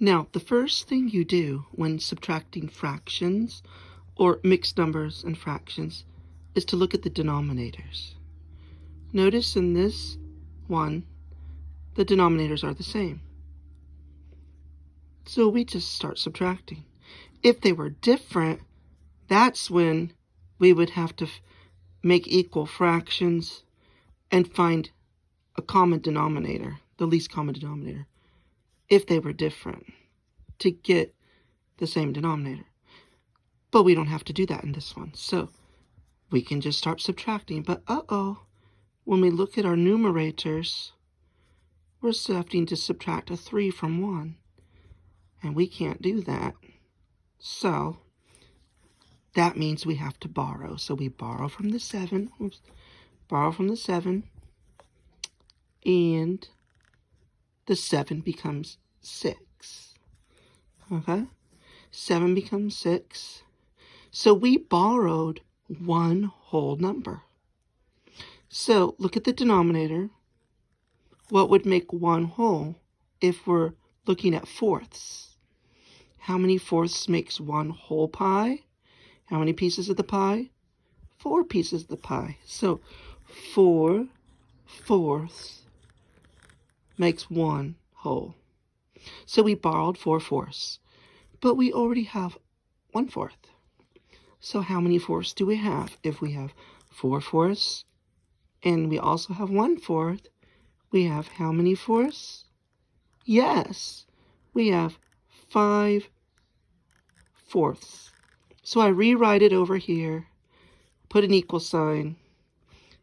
Now, the first thing you do when subtracting fractions or mixed numbers and fractions is to look at the denominators. Notice in this one, the denominators are the same. So we just start subtracting. If they were different, that's when we would have to make equal fractions and find a common denominator, the least common denominator, if they were different, to get the same denominator. But we don't have to do that in this one. So we can just start subtracting. But when we look at our numerators, we're having to subtract a 3 from 1. And we can't do that. So that means we have to borrow. So we borrow from the 7. Borrow from the 7. And the 7 becomes 6. Okay? 7 becomes 6. So we borrowed one whole number. So look at the denominator. What would make one whole if we're looking at fourths? How many fourths makes one whole pie? How many pieces of the pie? 4 pieces of the pie. So 4 fourths makes one whole. So we borrowed 4 fourths. But we already have 1/4. So how many fourths do we have? If we have 4 fourths and we also have 1/4, we have how many fourths? Yes, we have 5 fourths. So I rewrite it over here, put an equal sign,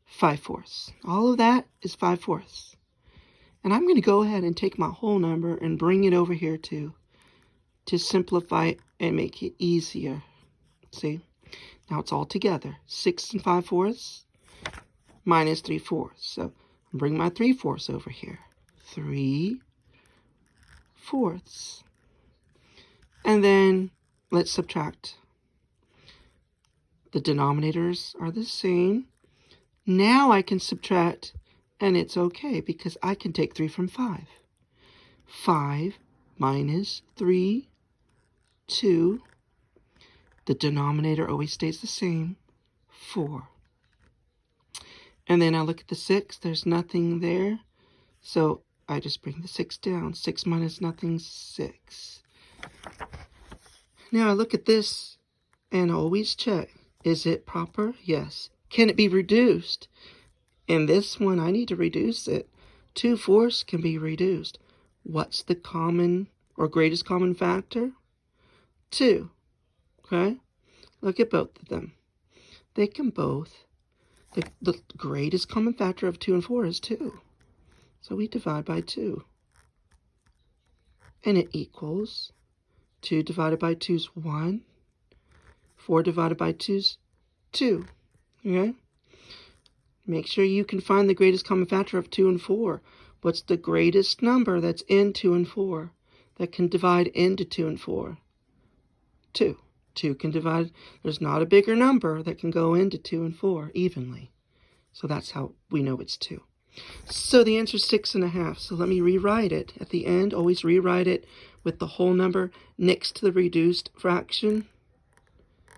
5 fourths. All of that is 5 fourths. And I'm going to go ahead and take my whole number and bring it over here too, to simplify it and make it easier. See? Now it's all together. 6 and 5 fourths minus 3 fourths. So I'll bring my 3 fourths over here. 3 fourths. And then let's subtract. The denominators are the same. Now I can subtract, and it's okay because I can take 3 from 5. 5 minus 3, 2. The denominator always stays the same, 4. And then I look at the 6. There's nothing there. So I just bring the 6 down. 6 minus nothing, 6. Now I look at this and always check. Is it proper? Yes. Can it be reduced? In this one, I need to reduce it. 2 fourths can be reduced. What's the common or greatest common factor? 2. Okay? Look at both of them. They can both. The greatest common factor of 2 and 4 is 2. So we divide by 2. And it equals 2 divided by 2 is 1. 4 divided by 2 is 2. Okay? Make sure you can find the greatest common factor of 2 and 4. What's the greatest number that's in 2 and 4 that can divide into 2 and 4? 2. 2 can divide. There's not a bigger number that can go into 2 and 4 evenly. So that's how we know it's 2. So the answer is 6.5. So let me rewrite it. At the end, always rewrite it with the whole number next to the reduced fraction.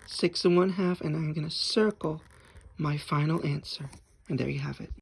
6 1/2. And I'm going to circle my final answer. And there you have it.